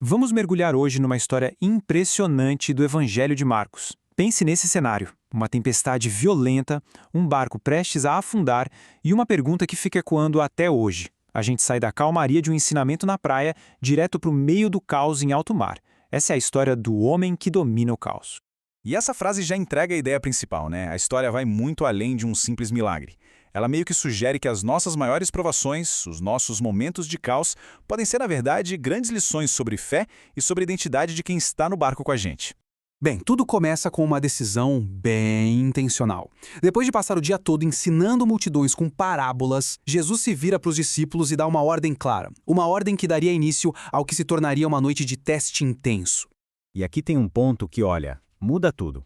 Vamos mergulhar hoje numa história impressionante do Evangelho de Marcos. Pense nesse cenário: uma tempestade violenta, um barco prestes a afundar e uma pergunta que fica ecoando até hoje. A gente sai da calmaria de um ensinamento na praia direto para o meio do caos em alto mar. Essa é a história do homem que domina o caos. E essa frase já entrega a ideia principal, né? A história vai muito além de um simples milagre. Ela meio que sugere que as nossas maiores provações, os nossos momentos de caos, podem ser, na verdade, grandes lições sobre fé e sobre a identidade de quem está no barco com a gente. Bem, tudo começa com uma decisão bem intencional. Depois de passar o dia todo ensinando multidões com parábolas, Jesus se vira para os discípulos e dá uma ordem clara. Uma ordem que daria início ao que se tornaria uma noite de teste intenso. E aqui tem um ponto que, olha, muda tudo.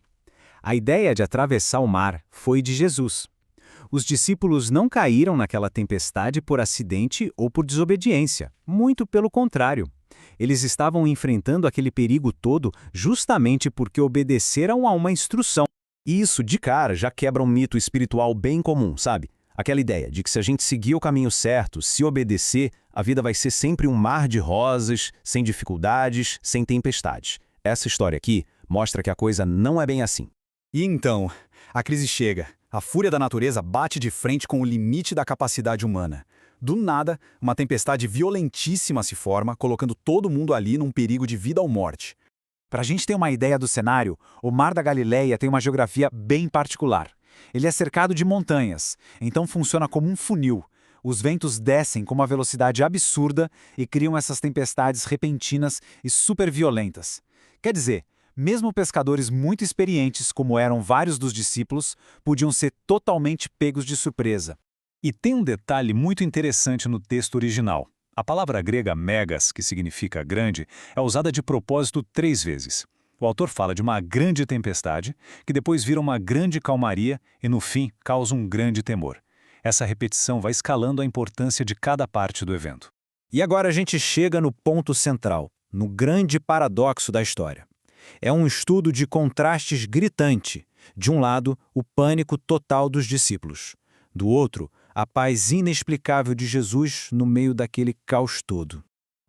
A ideia de atravessar o mar foi de Jesus. Os discípulos não caíram naquela tempestade por acidente ou por desobediência. Muito pelo contrário. Eles estavam enfrentando aquele perigo todo justamente porque obedeceram a uma instrução. E isso, de cara, já quebra um mito espiritual bem comum, sabe? Aquela ideia de que se a gente seguir o caminho certo, se obedecer, a vida vai ser sempre um mar de rosas, sem dificuldades, sem tempestades. Essa história aqui mostra que a coisa não é bem assim. E então, a crise chega. A fúria da natureza bate de frente com o limite da capacidade humana. Do nada, uma tempestade violentíssima se forma, colocando todo mundo ali num perigo de vida ou morte. Para a gente ter uma ideia do cenário, o Mar da Galileia tem uma geografia bem particular. Ele é cercado de montanhas, então funciona como um funil. Os ventos descem com uma velocidade absurda e criam essas tempestades repentinas e super violentas. Quer dizer, mesmo pescadores muito experientes, como eram vários dos discípulos, podiam ser totalmente pegos de surpresa. E tem um detalhe muito interessante no texto original. A palavra grega megas, que significa grande, é usada de propósito 3 vezes. O autor fala de uma grande tempestade, que depois vira uma grande calmaria e, no fim, causa um grande temor. Essa repetição vai escalando a importância de cada parte do evento. E agora a gente chega no ponto central, no grande paradoxo da história. É um estudo de contrastes gritante. De um lado, o pânico total dos discípulos. Do outro, a paz inexplicável de Jesus no meio daquele caos todo.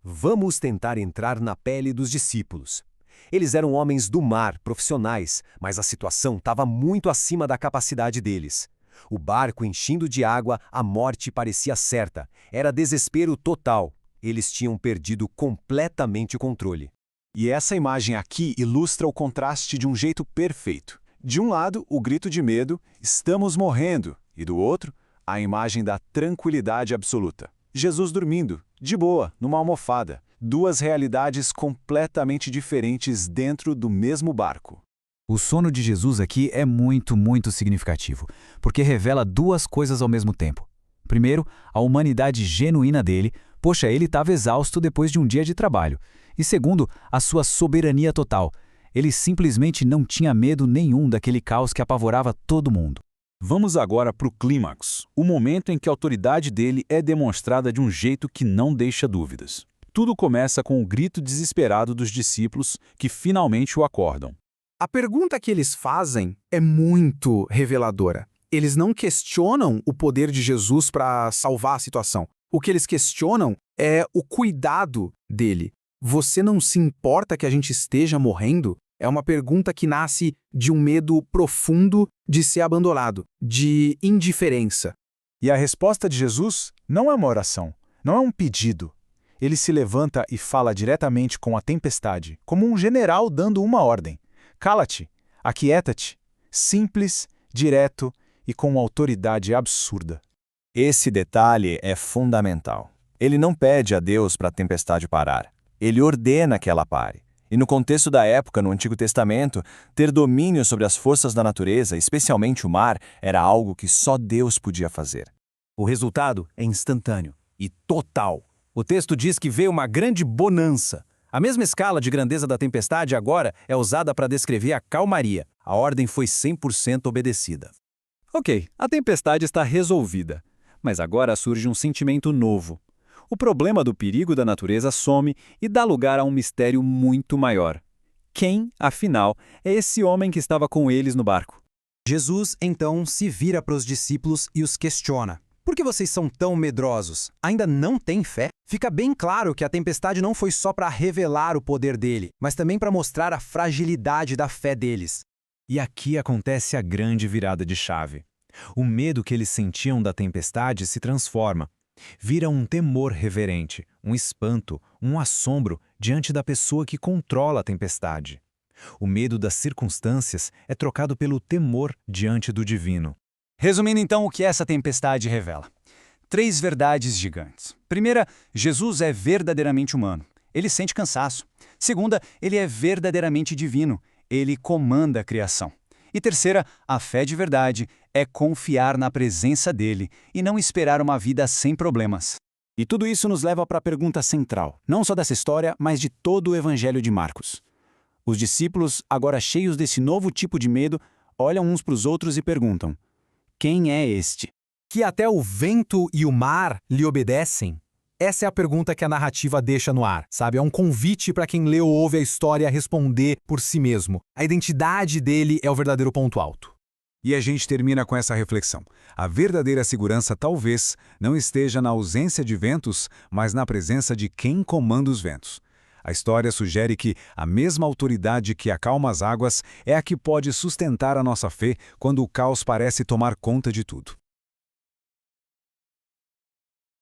Vamos tentar entrar na pele dos discípulos. Eles eram homens do mar, profissionais, mas a situação estava muito acima da capacidade deles. O barco enchendo de água, a morte parecia certa. Era desespero total. Eles tinham perdido completamente o controle. E essa imagem aqui ilustra o contraste de um jeito perfeito. De um lado, o grito de medo, estamos morrendo, e do outro, a imagem da tranquilidade absoluta. Jesus dormindo, de boa, numa almofada. Duas realidades completamente diferentes dentro do mesmo barco. O sono de Jesus aqui é muito significativo, porque revela duas coisas ao mesmo tempo. Primeiro, a humanidade genuína dele. Poxa, ele estava exausto depois de um dia de trabalho. E segundo, a sua soberania total. Ele simplesmente não tinha medo nenhum daquele caos que apavorava todo mundo. Vamos agora para o clímax, o momento em que a autoridade dele é demonstrada de um jeito que não deixa dúvidas. Tudo começa com o grito desesperado dos discípulos que finalmente o acordam. A pergunta que eles fazem é muito reveladora. Eles não questionam o poder de Jesus para salvar a situação. O que eles questionam é o cuidado dele. Você não se importa que a gente esteja morrendo? É uma pergunta que nasce de um medo profundo de ser abandonado, de indiferença. E a resposta de Jesus não é uma oração, não é um pedido. Ele se levanta e fala diretamente com a tempestade, como um general dando uma ordem. Cala-te, aquieta-te, simples, direto e com uma autoridade absurda. Esse detalhe é fundamental. Ele não pede a Deus para a tempestade parar. Ele ordena que ela pare. E no contexto da época, no Antigo Testamento, ter domínio sobre as forças da natureza, especialmente o mar, era algo que só Deus podia fazer. O resultado é instantâneo e total. O texto diz que veio uma grande bonança. A mesma escala de grandeza da tempestade agora é usada para descrever a calmaria. A ordem foi 100% obedecida. Ok, a tempestade está resolvida. Mas agora surge um sentimento novo. O problema do perigo da natureza some e dá lugar a um mistério muito maior. Quem, afinal, é esse homem que estava com eles no barco? Jesus, então, se vira para os discípulos e os questiona. Por que vocês são tão medrosos? Ainda não têm fé? Fica bem claro que a tempestade não foi só para revelar o poder dele, mas também para mostrar a fragilidade da fé deles. E aqui acontece a grande virada de chave. O medo que eles sentiam da tempestade se transforma. Vira um temor reverente, um espanto, um assombro diante da pessoa que controla a tempestade. O medo das circunstâncias é trocado pelo temor diante do divino. Resumindo então o que essa tempestade revela. 3 verdades gigantes. Primeira, Jesus é verdadeiramente humano. Ele sente cansaço. Segunda, ele é verdadeiramente divino. Ele comanda a criação. E terceira, a fé de verdade é confiar na presença dele e não esperar uma vida sem problemas. E tudo isso nos leva para a pergunta central, não só dessa história, mas de todo o Evangelho de Marcos. Os discípulos, agora cheios desse novo tipo de medo, olham uns para os outros e perguntam: quem é este? Que até o vento e o mar lhe obedecem? Essa é a pergunta que a narrativa deixa no ar, sabe? É um convite para quem lê ou ouve a história a responder por si mesmo. A identidade dele é o verdadeiro ponto alto. E a gente termina com essa reflexão. A verdadeira segurança talvez não esteja na ausência de ventos, mas na presença de quem comanda os ventos. A história sugere que a mesma autoridade que acalma as águas é a que pode sustentar a nossa fé quando o caos parece tomar conta de tudo.